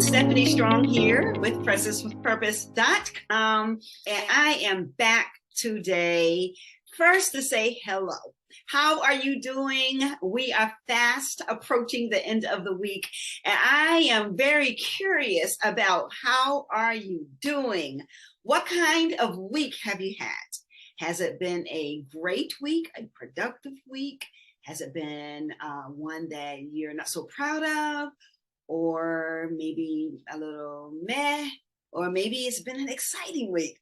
Stephanie Strong here with PressenceWithPurpose.com, and I am back today first to say hello. How are you doing? We are fast approaching the end of the week, and I am very curious about how are you doing? What kind of week have you had? Has it been a great week, a productive week? Has it been one that you're not so proud of? Or maybe a little meh, or maybe it's been an exciting week.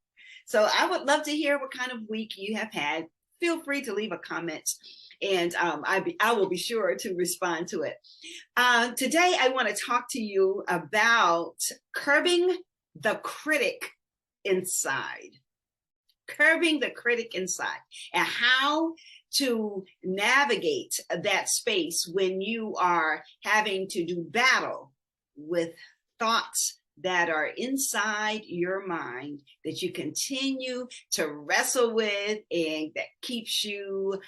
So I would love to hear what kind of week you have had. Feel free to leave a comment, and I will be sure to respond to it. Today, I want to talk to you about curbing the critic inside. Curbing the critic inside, and how to navigate that space when you are having to do battle with thoughts that are inside your mind that you continue to wrestle with, and that keeps you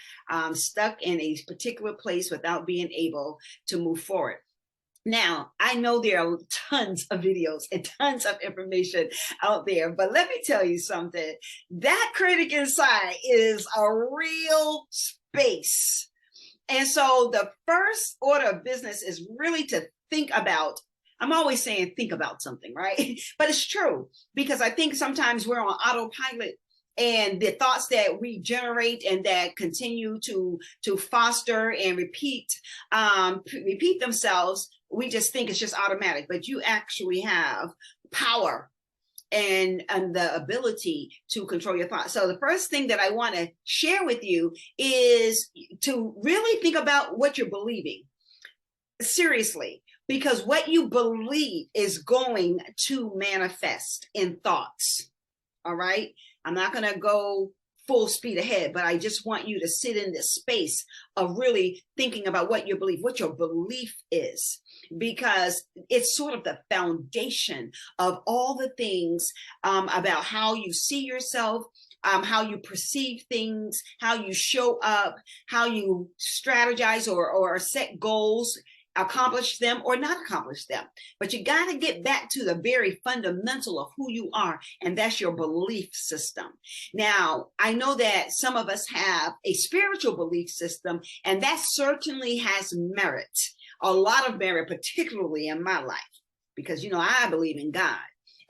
stuck in a particular place without being able to move forward. Now, I know there are tons of videos and tons of information out there, but let me tell you something. That critic inside is a real space. And so the first order of business is really to think about, I'm always saying think about something, right? But it's true, because I think sometimes we're on autopilot, and the thoughts that we generate and that continue to foster and repeat themselves, we just think it's just automatic, but you actually have power and the ability to control your thoughts. So the first thing that I want to share with you is to really think about what you're believing. Seriously, because what you believe is going to manifest in thoughts. All right. I'm not going to go full speed ahead, but I just want you to sit in this space of really thinking about what you believe, what your belief is, because it's sort of the foundation of all the things about how you see yourself, how you perceive things, how you show up, how you strategize or set goals, accomplish them or not accomplish them. But you got to get back to the very fundamental of who you are, and that's your belief system. Now, I know that some of us have a spiritual belief system, and that certainly has merit, a lot of merit, particularly in my life, because, you know, I believe in God.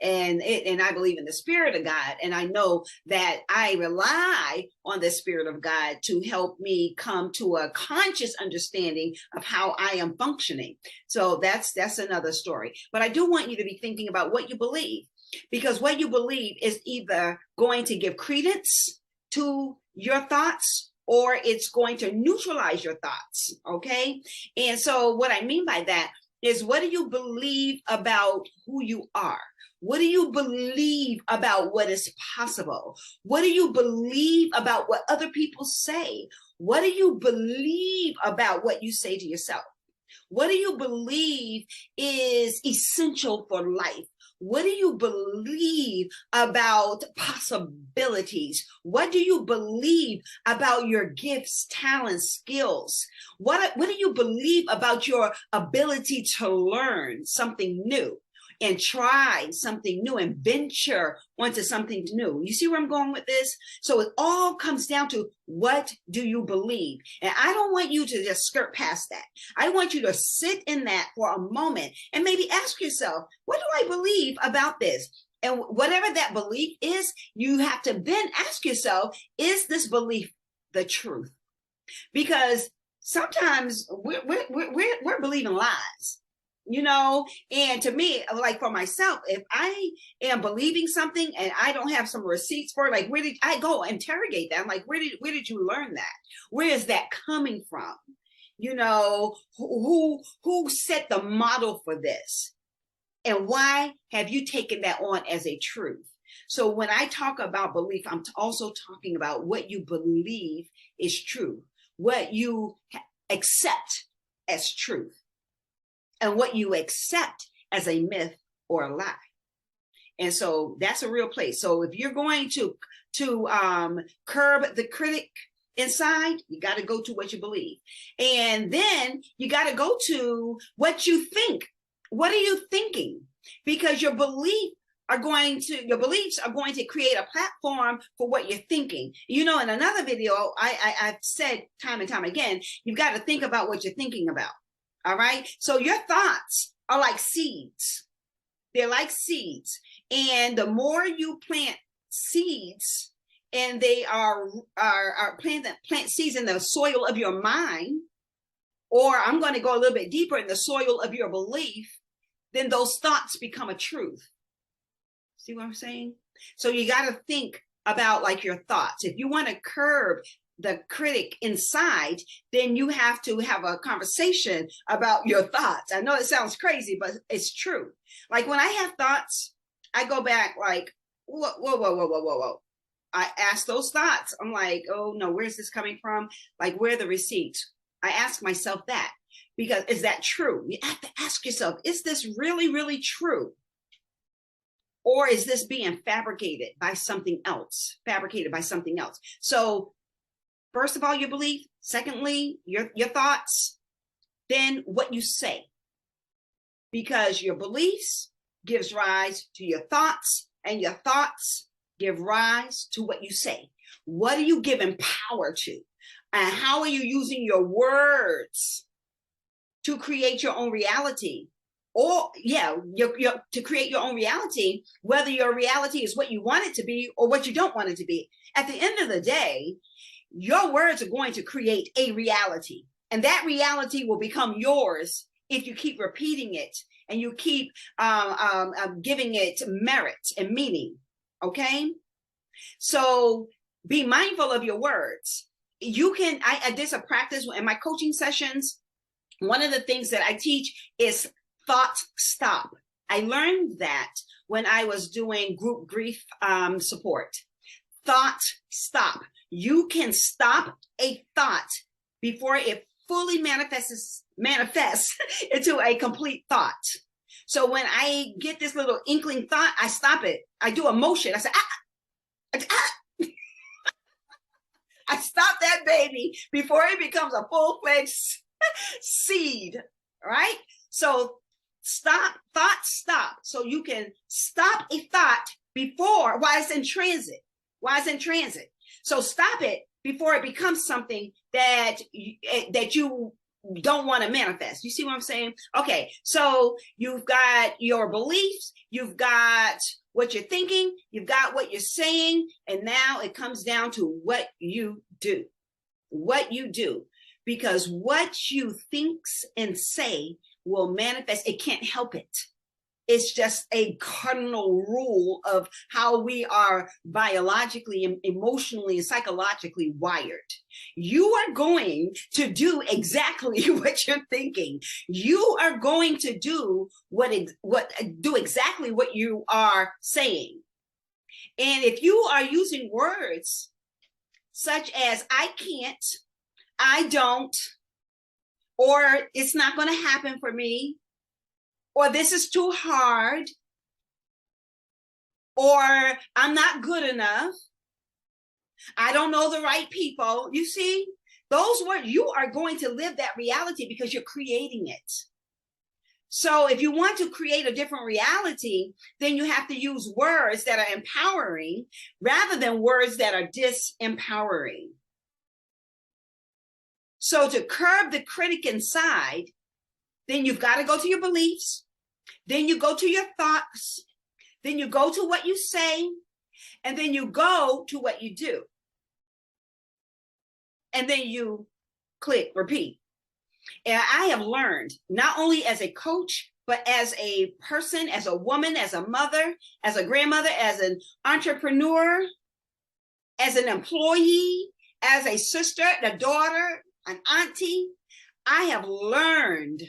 And I believe in the Spirit of God. And I know that I rely on the Spirit of God to help me come to a conscious understanding of how I am functioning. So that's another story. But I do want you to be thinking about what you believe, because what you believe is either going to give credence to your thoughts, or it's going to neutralize your thoughts. Okay. And so what I mean by that is, what do you believe about who you are? What do you believe about what is possible? What do you believe about what other people say? What do you believe about what you say to yourself? What do you believe is essential for life? What do you believe about possibilities? What do you believe about your gifts, talents, skills? What do you believe about your ability to learn something new and try something new and venture onto something new? You see where I'm going with this? So it all comes down to, what do you believe? And I don't want you to just skirt past that. I want you to sit in that for a moment and maybe ask yourself, what do I believe about this? And whatever that belief is, you have to then ask yourself, is this belief the truth? Because sometimes we're believing lies. You know, and to me, like for myself, if I am believing something and I don't have some receipts for it, like, where did I go interrogate that? I'm like, where did you learn that? Where is that coming from? You know, who set the model for this? And why have you taken that on as a truth? So when I talk about belief, I'm also talking about what you believe is true, what you accept as truth, and what you accept as a myth or a lie. And so that's a real place. So if you're going to curb the critic inside, you got to go to what you believe. And then you got to go to what you think. What are you thinking? because your beliefs are going to create a platform for what you're thinking. You know, in another video, I've said time and time again, you've got to think about what you're thinking about. All right. So your thoughts are like seeds. They're like seeds. And the more you plant seeds, and they are plant seeds in the soil of your mind, or I'm going to go a little bit deeper, in the soil of your belief, then those thoughts become a truth. See what I'm saying? So you got to think about like your thoughts. If you want to curb the critic inside, then you have to have a conversation about your thoughts. I know it sounds crazy, but it's true. Like when I have thoughts, I go back like, whoa. I ask those thoughts. I'm like, oh no, where's this coming from? Like, where are the receipts? I ask myself that, because is that true? You have to ask yourself, is this really, really true? Or is this being fabricated by something else? So first of all, your belief. Secondly, your thoughts. Then what you say. Because your beliefs gives rise to your thoughts, and your thoughts give rise to what you say. What are you giving power to? And how are you using your words to create your own reality? Or to create your own reality, whether your reality is what you want it to be or what you don't want it to be. At the end of the day, your words are going to create a reality, and that reality will become yours if you keep repeating it and you keep giving it merit and meaning. Okay, so be mindful of your words. You can, I did a practice in my coaching sessions. One of the things that I teach is thought stop. I learned that when I was doing group grief support. Thought stop. You can stop a thought before it fully manifests into a complete thought. So when I get this little inkling thought, I stop it. I do a motion. I say, I stop that baby before it becomes a full-fledged seed, right? So stop, thought stop. So you can stop a thought before, while it's in transit. So stop it before it becomes something that you don't want to manifest. You see what I'm saying? Okay, so you've got your beliefs, you've got what you're thinking, you've got what you're saying, and now it comes down to what you do. Because what you think and say will manifest. It can't help it. It's just a cardinal rule of how we are biologically, emotionally, and psychologically wired. You are going to do exactly what you're thinking. You are going to do exactly what you are saying. And if you are using words such as I can't, I don't, or it's not going to happen for me, or this is too hard, or I'm not good enough, I don't know the right people. You see, those words, you are going to live that reality because you're creating it. So if you want to create a different reality, then you have to use words that are empowering rather than words that are disempowering. So to curb the critic inside, then you've got to go to your beliefs, then you go to your thoughts, then you go to what you say, and then you go to what you do. And then you click repeat. And I have learned, not only as a coach, but as a person, as a woman, as a mother, as a grandmother, as an entrepreneur, as an employee, as a sister, a daughter, an auntie, I have learned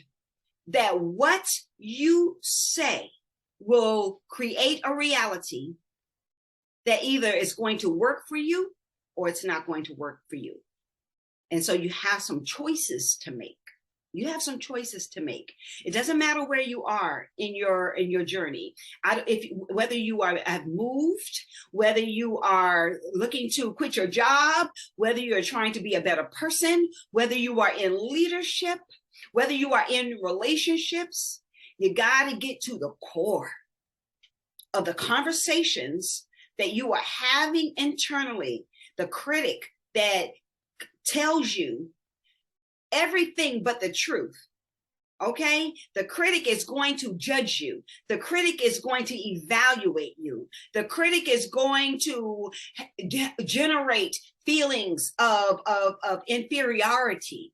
that what you say will create a reality that either is going to work for you or it's not going to work for you. And so you have some choices to make. It doesn't matter where you are in your journey. Whether you have moved, whether you are looking to quit your job, whether you're trying to be a better person, whether you are in leadership, whether you are in relationships, You got to get to the core of the conversations that you are having internally. The critic that tells you everything but the truth. Okay? The critic is going to judge you. The critic is going to evaluate you. The critic is going to generate feelings of inferiority.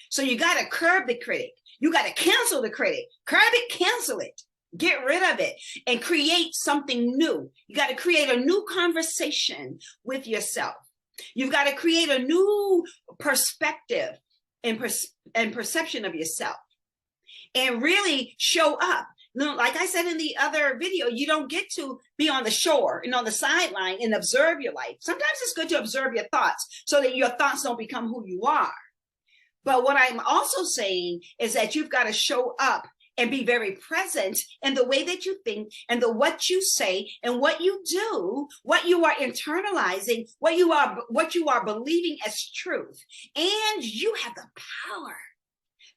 So you got to curb the critic. You got to cancel the critic. Curb it, cancel it. Get rid of it and create something new. You got to create a new conversation with yourself. You've got to create a new perspective and perception of yourself and really show up. Like I said in the other video, you don't get to be on the shore and on the sideline and observe your life. Sometimes it's good to observe your thoughts so that your thoughts don't become who you are. But what I'm also saying is that you've got to show up and be very present in the way that you think and what you say and what you do, what you are internalizing, what you are believing as truth. And you have the power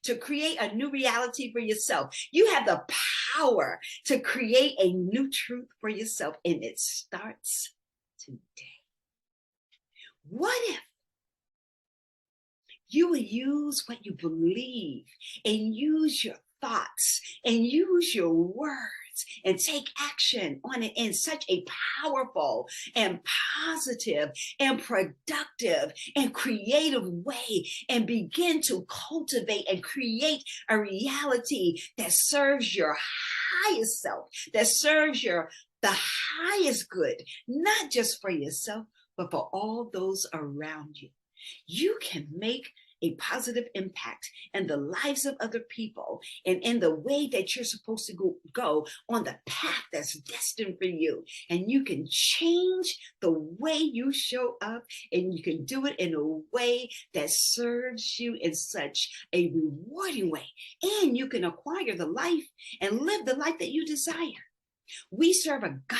to create a new reality for yourself. You have the power to create a new truth for yourself, and it starts today. What if you would use what you believe and use your thoughts and use your words and take action on it in such a powerful and positive and productive and creative way, and begin to cultivate and create a reality that serves your highest self, that serves the highest good, not just for yourself, but for all those around you. You can make a positive impact in the lives of other people and in the way that you're supposed to go on the path that's destined for you. And you can change the way you show up, and you can do it in a way that serves you in such a rewarding way. And you can acquire the life and live the life that you desire. We serve a God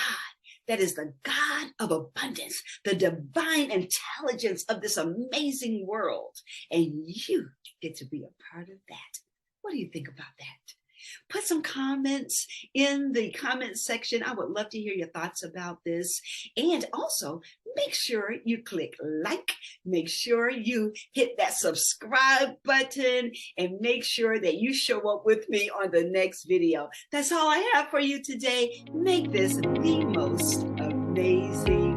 that is the God of abundance, the divine intelligence of this amazing world. And you get to be a part of that. What do you think about that? Put some comments in the comment section. I would love to hear your thoughts about this. And also, make sure you click like, make sure you hit that subscribe button, and make sure that you show up with me on the next video. That's all I have for you today. Make this the most amazing